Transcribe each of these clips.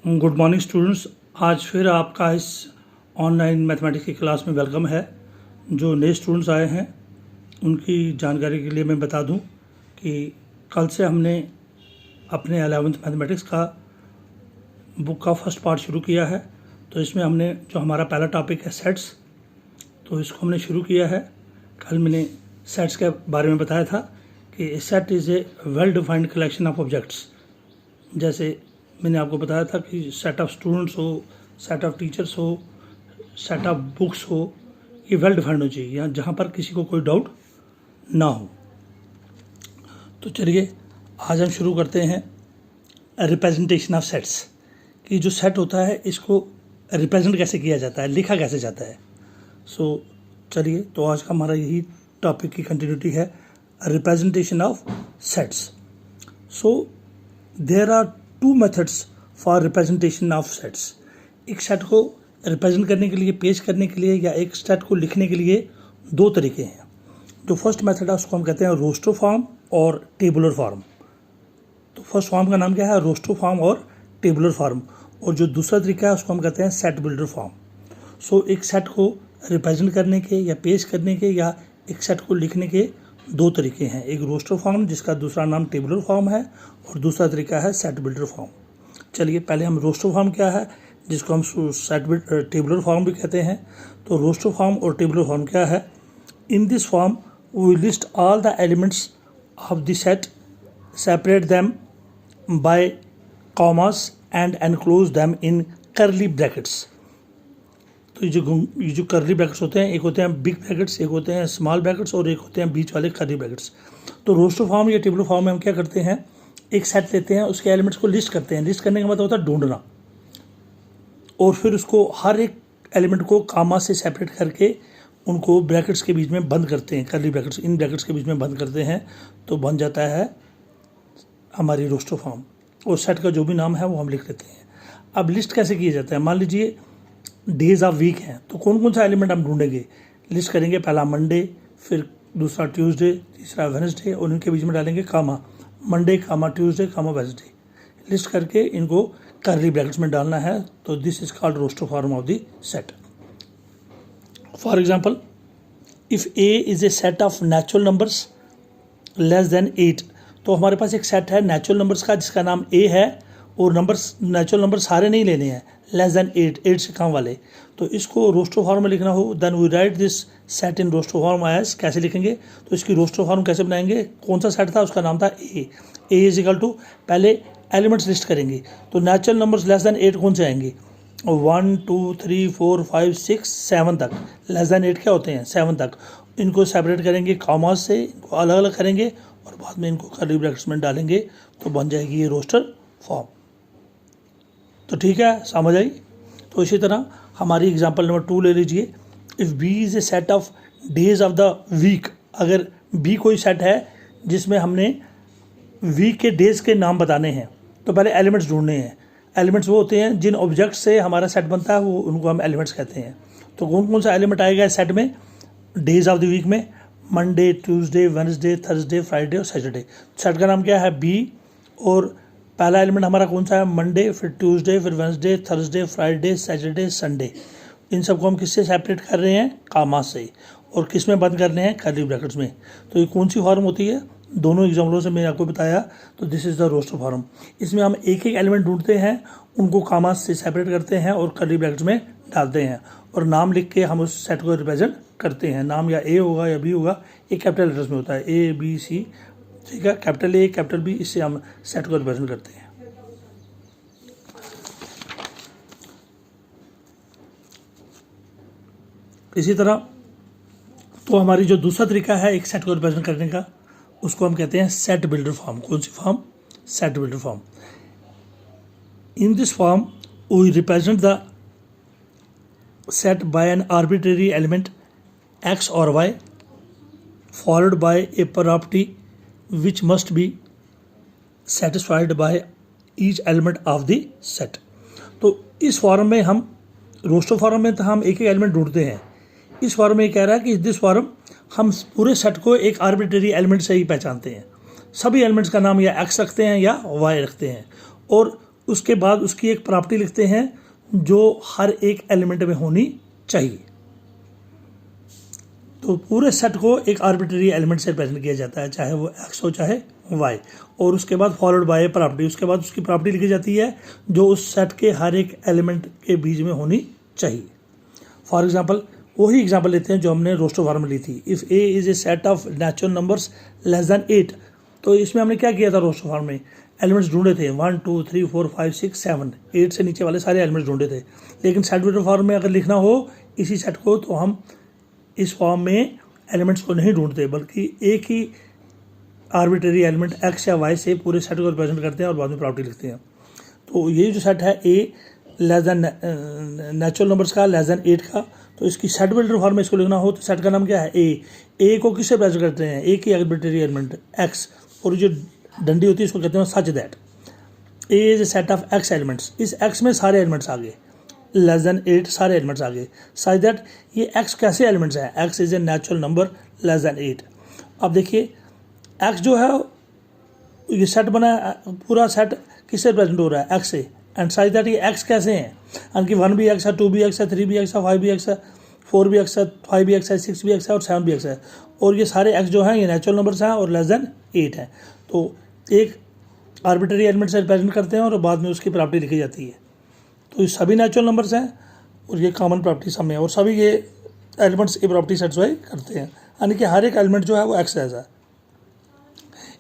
Good morning students. आज फिर आपका इस ऑनलाइन मैथमेटिक्स की क्लास में वेलकम है। जो नए स्टूडेंट्स आए हैं उनकी जानकारी के लिए मैं बता दूं कि कल से हमने अपने 11th मैथमेटिक्स का बुक का फर्स्ट पार्ट शुरू किया है। तो इसमें हमने जो हमारा पहला टॉपिक है सेट्स, तो इसको हमने शुरू किया है। कल मैंने सेट्स के बारे में बताया था कि set is a well defined collection of objects. जैसे मैंने आपको बताया था कि सेट ऑफ स्टूडेंट्स हो, सेट ऑफ टीचर्स हो, सेट ऑफ बुक्स हो, ये वेल डिफाइंड हो चाहिए, यहाँ जहाँ पर किसी को कोई डाउट ना हो। तो चलिए आज हम शुरू करते हैं रिप्रेजेंटेशन ऑफ सेट्स, कि जो सेट होता है इसको रिप्रेजेंट कैसे किया जाता है, लिखा कैसे जाता है। चलिए तो आज का हमारा यही टॉपिक की कंटिन्यूटी है, representation of sets. There are two methods for representation of sets. एक सेट को रिप्रेजेंट करने के लिए, पेश करने के लिए, या एक सेट को लिखने के लिए दो तरीके हैं। जो फर्स्ट मेथड है उसको हम कहते हैं रोस्टर फॉर्म और टेबुलर फॉर्म। तो फर्स्ट फॉर्म का नाम क्या है, रोस्टर फॉर्म और टेबुलर फॉर्म। और जो दूसरा तरीका है उसको हम कहते हैं सेट बिल्डर फॉर्म। एक सेट को रिप्रेजेंट करने के या पेश करने के या एक सेट को लिखने के दो तरीके हैं, एक रोस्टर फॉर्म जिसका दूसरा नाम टेबुलर फॉर्म है, और दूसरा तरीका है सेट बिल्डर फॉर्म। चलिए पहले हम रोस्टर फॉर्म क्या है, जिसको हम टेबुलर फॉर्म भी कहते हैं। तो रोस्टर फॉर्म और टेबुलर फॉर्म क्या है, in this form we list all the elements of the set, separate them by commas and enclose them in curly brackets. तो ये जो कर्ली ब्रैकेट्स होते हैं, एक होते हैं बिग ब्रैकेट्स, एक होते हैं स्मॉल ब्रैकेट्स, और एक होते हैं बीच वाले कर्ली ब्रैकेट्स। तो रोस्टर फॉर्म या टेबुलर फॉर्म में हम क्या करते हैं, एक सेट लेते हैं, उसके एलिमेंट्स को लिस्ट करते हैं। लिस्ट करने का मतलब होता है ढूंढना, और फिर उसको हर एक एलिमेंट को कामा से सेपरेट करके उनको ब्रैकेट्स के बीच में बंद करते हैं, कर्ली ब्रैकेट्स, इन ब्रैकेट्स के बीच में बंद करते हैं, तो बन जाता है हमारी रोस्टर फॉर्म। और सेट का जो भी नाम है वो हम लिख लेते हैं। अब लिस्ट कैसे किया जाता है, मान लीजिए डेज ऑफ वीक हैं, तो कौन कौन सा एलिमेंट हम ढूंढेंगे, लिस्ट करेंगे। पहला मंडे, फिर दूसरा ट्यूसडे, तीसरा वेडनेसडे, और इनके बीच में डालेंगे comma, Monday comma Tuesday comma Wednesday. List करके इनको कर्ली ब्रैकेट्स में डालना है। तो this is called roster form of the set. For example, if A is a set of natural numbers less than 8, तो हमारे पास एक सेट है नेचुरल नंबर्स का जिसका नाम ए है, और नंबर्स, नेचुरल नंबर सारे नहीं लेने हैं, लेस देन 8 से कम वाले। तो इसको रोस्टर फॉर्म में लिखना हो, then we write this set in roster form as. कैसे लिखेंगे, तो इसकी रोस्टर फॉर्म कैसे बनाएंगे, कौन सा सेट था, उसका नाम था ए। इज इक्वल टू, पहले एलिमेंट्स लिस्ट करेंगे, तो नेचुरल नंबर्स लेस देन 8 कौन से आएंगे, 1 2 3 4 5 6 7 तक। लेस देन 8 क्या होते हैं, 7 तक। इनको सेपरेट करेंगे कॉमास से, इनको अलग अलग करेंगे, और बाद में इनको कर्ली ब्रैकेट्स में डालेंगे, तो बन जाएगी ये रोस्टर फॉर्म। तो ठीक है, समझ आई। तो इसी तरह हमारी एग्जांपल नंबर 2 ले लीजिए। If B is a set of days of the week, अगर बी कोई सेट है जिसमें हमने वीक के डेज के नाम बताने हैं, तो पहले एलिमेंट्स ढूंढने हैं। एलिमेंट्स वो होते हैं जिन ऑब्जेक्ट से हमारा सेट बनता है, वो उनको हम एलिमेंट्स कहते हैं। तो कौन कौन सा एलिमेंट आएगा इस सेट में, डेज ऑफ द वीक में Monday, Tuesday, Wednesday, Thursday, Friday और सैटरडे। सेट का नाम क्या है, बी, और पहला एलिमेंट हमारा कौन सा है, मंडे, फिर ट्यूसडे, फिर Wednesday, Thursday, Friday, Saturday, Sunday. इन सबको हम किससे सेपरेट कर रहे हैं, कामा से, और किस में बंद करने हैं, कर्ली ब्रैकेट्स में। तो ये कौन सी फॉर्म होती है, दोनों एग्जाम्पलों से मैंने आपको बताया। तो this is the roster form. इसमें हम एक एक एलिमेंट ढूंढते हैं, उनको कामा से सेपरेट करते हैं और कर्ली ब्रैकेट्स में डालते हैं, और नाम लिख के हम उस सेट को रिप्रेजेंट करते हैं। नाम या ए होगा या बी होगा, एक कैपिटल लेटर्स में होता है, ए बी सी, ठीक है, कैपिटल ए कैपिटल बी, इससे हम सेट को रिप्रेजेंट करते हैं। इसी तरह तो हमारी जो दूसरा तरीका है एक सेट को रिप्रेजेंट करने का, उसको हम कहते हैं सेट बिल्डर फॉर्म। कौन सी form, set builder form. In this form we represent the set by an arbitrary element x और y, followed by a property which must be satisfied by each element of the set। तो इस form में हम, roster form में तो हम एक एक एलिमेंट ढूंढते हैं। इस फॉर्म में कह रहा है कि दिस फॉर्म हम पूरे सेट को एक आर्बिट्रेरी एलिमेंट से ही पहचानते हैं। सभी एलिमेंट्स का नाम या एक्स रखते हैं या वाई रखते हैं, और उसके बाद उसकी एक प्रॉपर्टी लिखते हैं जो हर एक एलिमेंट में होनी चाहिए। तो पूरे सेट को एक आर्बिट्रेरी एलिमेंट से रिप्रेजेंट किया जाता है, चाहे वो एक्स हो चाहे वाई, और उसके बाद फॉलोड बाय प्रॉपर्टी, उसके बाद उसकी प्रॉपर्टी लिखी जाती है जो उस सेट के हर एक एलिमेंट के बीच में होनी चाहिए। फॉर एग्जांपल वही एग्जांपल लेते हैं जो हमने रोस्टर फॉर्म में ली थी। If A is a set of natural numbers less than 8, तो इसमें हमने क्या किया था रोस्टर फॉर्म में, एलिमेंट्स ढूंढे थे 1 2 3 4 5 6 7, 8 से नीचे वाले सारे एलिमेंट्स ढूंढे थे। लेकिन सेट वेक्टर फॉर्म में अगर लिखना हो इसी सेट को तो हम इस फॉर्म में एलिमेंट्स को नहीं ढूंढते, बल्कि एक ही आर्बिट्रेरी एलिमेंट एक्स या वाई से पूरे सेट को रिप्रेजेंट करते हैं और बाद में प्रॉपर्टी लिखते हैं। तो ये जो सेट है ए लेस दैन नेचुरल नंबर्स का लेस दैन 8 का, तो इसकी सेट बिल्डर फॉर्म में इसको लिखना हो तो सेट का नाम क्या है ए को किससे रिप्रेजेंट करते हैं, ए की आर्बिट्रेरी एलिमेंट एक्स, और जो डंडी होती है इसको कहते हैं such that A is a set of X elements, इस एक्स में सारे एलिमेंट्स आ गए, लेस दैन 8 सारे एलिमेंट्स आ गए, सच दैट ये एक्स कैसे एलिमेंट्स हैं, x is a natural number less than 8। अब देखिए एक्स जो है ये सेट बना है, पूरा सेट किससे रिप्रेजेंट हो रहा है, एक्स से, एंड सच दैट ये एक्स कैसे हैं, यानी कि 1 भी एक्स है, 2 भी एक्स है, 3 भी एक्स है, 5 भी एक्स है, 4 भी एक्स है, 5 भी एक्स है, 6 भी एक्स है और 7 भी एक्स है, और ये सारे एक्स जो हैं ये नेचुरल नंबर्स हैं और लेस दैन 8 हैं। तो एक आर्बिट्रेरी एलिमेंट से रिप्रेजेंट करते हैं और बाद में उसकी प्रॉपर्टी लिखी जाती है। तो ये सभी नेचुरल नंबर्स हैं और ये कॉमन प्रॉपर्टी सब में है, और सभी ये एलिमेंट्स ये प्रॉपर्टी सेटिस्फाई करते हैं, यानी कि हर एक एलिमेंट जो है वो एक्स ऐसा है।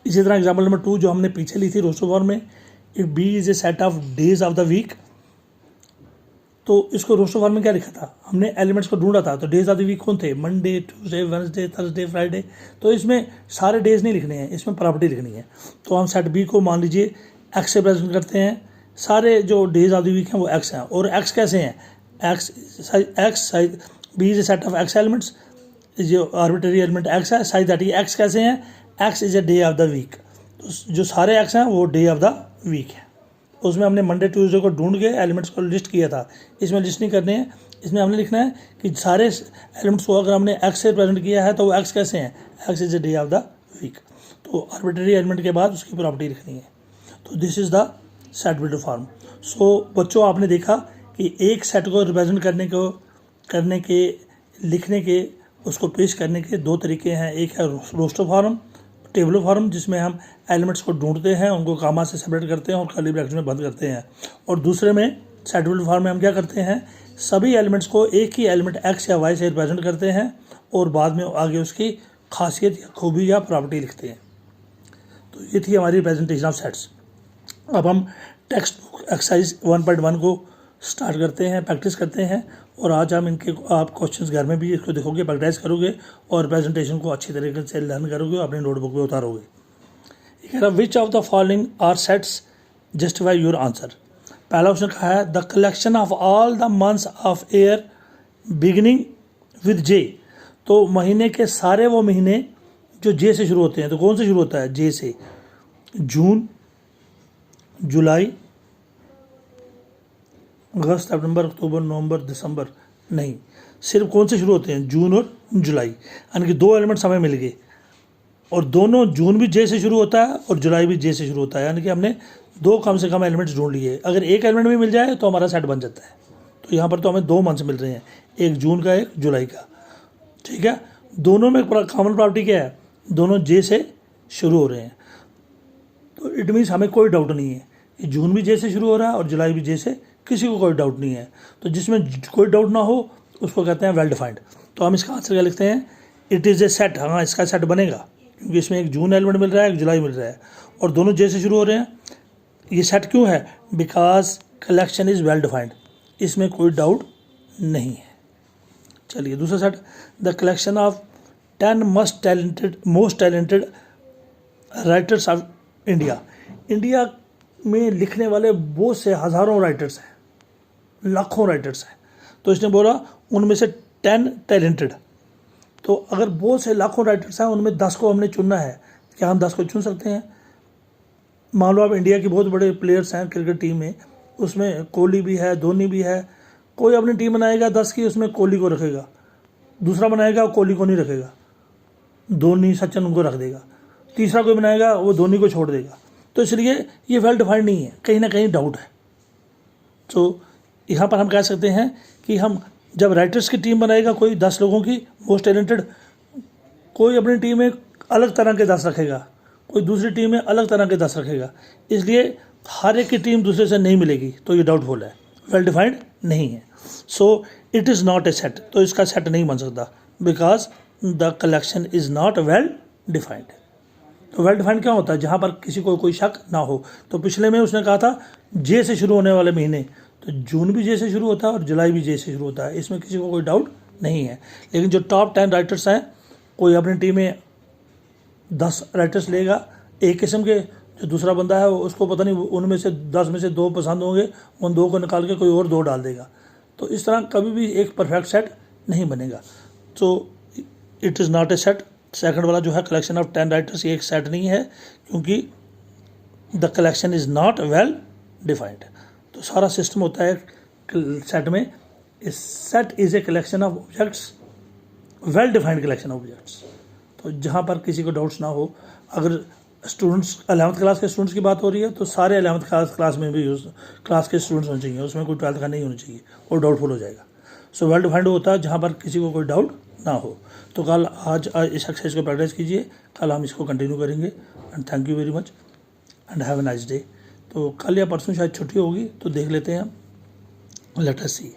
इसी तरह एग्जाम्पल नंबर 2 जो हमने पीछे ली थी रोस्टर फॉर्म में, if B is a set of days of the week, तो इसको रोस्टर फॉर्म में क्या लिखा था, हमने एलिमेंट्स को ढूंढा था, तो डेज ऑफ द वीक कौन थे, Monday Tuesday Wednesday Thursday Friday, तो इसमें सारे डेज नहीं लिखने हैं, इसमें प्रॉपर्टी लिखनी है। तो हम सेट बी को मान लीजिए एक्स से प्रेजेंट करते हैं, सारे जो डेज ऑफ द वीक हैं वो एक्स हैं, और एक्स कैसे हैं, X B is a set of X elements, जो आर्बिट्रेरी एलिमेंट एक्स है, साइज दैट ये एक्स कैसे हैं, x is a day of the week, तो जो सारे एक्स हैं वो डे ऑफ द वीक है। उसमें हमने मंडे ट्यूसडे को ढूंढ के एलिमेंट्स को लिस्ट किया था, इसमें लिस्ट नहीं करने हैं, इसमें हमने लिखना है कि सारे एलिमेंट्स को अगर हमने एक्स से प्रेजेंट किया है तो वो एक्स कैसे हैं, x is a day of the week. तो आर्बिट्रेरी एलिमेंट के बाद उसकी प्रॉपर्टी लिखनी है। तो this is the set builder form. So बच्चों आपने देखा कि एक सेट को रिप्रेजेंट करने के लिखने के उसको पेश करने के दो तरीके हैं, एक है रोस्टर फॉर्म, टेबल फॉर्म जिसमें हम एलिमेंट्स को ढूंढते हैं, उनको कामा से सेपरेट करते हैं और कर्ली ब्रैकेट्स में बंद करते हैं, और दूसरे में सेट बिल्डर फॉर्म में हम क्या करते हैं, सभी एलिमेंट्स को एक ही एलिमेंट एक्स या वाई से रिप्रेजेंट करते हैं और बाद में आगे उसकी खासियत या खूबी या प्रॉपर्टी लिखते हैं। तो ये थी हमारी प्रेजेंटेशन ऑफ सेट्स। अब हम टेक्स्ट बुक एक्सरसाइज 1.1 को स्टार्ट करते हैं, प्रैक्टिस करते हैं, और आज हम इनके आप क्वेश्चंस घर में भी इसको देखोगे, प्रैक्टिस करोगे और प्रेजेंटेशन को अच्छी तरीके से लर्न करोगे, अपनी नोटबुक में उतारोगे। ये कह रहा which of the following are sets justify your answer. पहला ऑप्शन कहा है the collection of all the months of year beginning with J. तो महीने के सारे वो महीने जो जे से शुरू होते हैं, तो कौन से शुरू होता है, जे से, जून, जुलाई, अगस्त, सितंबर, अक्टूबर, नवंबर, दिसंबर, नहीं, सिर्फ कौन से शुरू होते हैं, जून और जुलाई, यानी कि दो एलिमेंट्स हमें मिल गए, और दोनों, जून भी जे से शुरू होता है और जुलाई भी जे से शुरू होता है, यानी कि हमने दो कम से कम एलिमेंट्स ढूंढ लिए। अगर एक एलिमेंट भी मिल जाए तो हमारा सेट बन जाता है। तो यहाँ पर तो हमें दो मंथ्स मिल रहे हैं, एक जून का एक जुलाई का, ठीक है। दोनों में कॉमन प्रॉपर्टी क्या है, दोनों जे से शुरू हो रहे हैं, तो इट मीन्स हमें कोई डाउट नहीं है कि जून भी जे से शुरू हो रहा है और जुलाई भी जे से, किसी को कोई डाउट नहीं है। तो जिसमें कोई डाउट ना हो उसको कहते हैं वेल डिफाइंड। तो हम इसका आंसर क्या लिखते हैं, इट इज़ ए सेट। हाँ, इसका सेट बनेगा क्योंकि इसमें एक जून एलिमेंट मिल रहा है, एक जुलाई मिल रहा है, और दोनों जे से शुरू हो रहे हैं। ये सेट क्यों है, because collection is well defined, इसमें कोई डाउट नहीं है। चलिए दूसरा set, the collection of 10 most talented writers of India. India में लिखने वाले बहुत से हज़ारों राइटर्स हैं, लाखों राइटर्स हैं, तो इसने बोला उनमें से 10 टैलेंटेड। तो अगर बहुत से लाखों राइटर्स हैं, उनमें 10 को हमने चुनना है, क्या हम 10 को चुन सकते हैं। मान लो आप इंडिया के बहुत बड़े प्लेयर्स हैं क्रिकेट टीम में, उसमें कोहली भी है, धोनी भी है, कोई अपनी टीम बनाएगा 10 की, उसमें कोहली को रखेगा, दूसरा बनाएगा कोहली को नहीं रखेगा, धोनी सचिन उनको रख देगा, तीसरा कोई बनाएगा वो धोनी को छोड़ देगा। तो इसलिए ये वेल डिफाइंड नहीं है, कहीं ना कहीं डाउट है। तो यहाँ पर हम कह सकते हैं कि हम जब राइटर्स की टीम बनाएगा कोई 10 लोगों की मोस्ट टैलेंटेड, कोई अपनी टीम में अलग तरह के 10 रखेगा, कोई दूसरी टीम में अलग तरह के 10 रखेगा, इसलिए हर एक की टीम दूसरे से नहीं मिलेगी, तो ये डाउटफुल है, वेल डिफाइंड नहीं है। So it is not a set, तो इसका सेट नहीं बन सकता, because the collection is not well defined. तो वेल डिफाइंड क्या होता है? जहाँ पर किसी को कोई शक ना हो। तो पिछले में उसने कहा था जे से शुरू होने वाले महीने, तो जून भी जे से शुरू होता है और जुलाई भी जे से शुरू होता है, इसमें किसी को कोई डाउट नहीं है। लेकिन जो टॉप 10 राइटर्स हैं, कोई अपनी टीम में 10 राइटर्स लेगा एक किस्म के, जो दूसरा बंदा है उसको पता नहीं उनमें से 10 में से 2 पसंद होंगे, उन 2 को निकाल के कोई और 2 डाल देगा। तो इस तरह कभी भी एक परफेक्ट सेट नहीं बनेगा। तो it is not a set. Second वाला जो है कलेक्शन ऑफ 10 राइटर्स, ये एक सेट नहीं है, क्योंकि the collection is not well defined. तो सारा सिस्टम होता है सेट में, इस set is a collection of objects, well defined collection of objects. तो जहाँ पर किसी को डाउट्स ना हो, अगर स्टूडेंट्स 11th क्लास के स्टूडेंट्स की बात हो रही है तो सारे 11th क्लास में भी उस क्लास के स्टूडेंट्स होने चाहिए, उसमें कोई 12th का नहीं होना चाहिए, और डाउटफुल हो जाएगा। सो वेल डिफाइंड होता है जहाँ पर किसी को कोई डाउट ना हो। तो कल आज इस एक्सरसाइज को प्रैक्टिस कीजिए, कल हम इसको कंटिन्यू करेंगे। And thank you very much and have a nice day. तो कल या परसों शायद छुट्टी होगी, तो देख लेते हैं, लेट अस सी।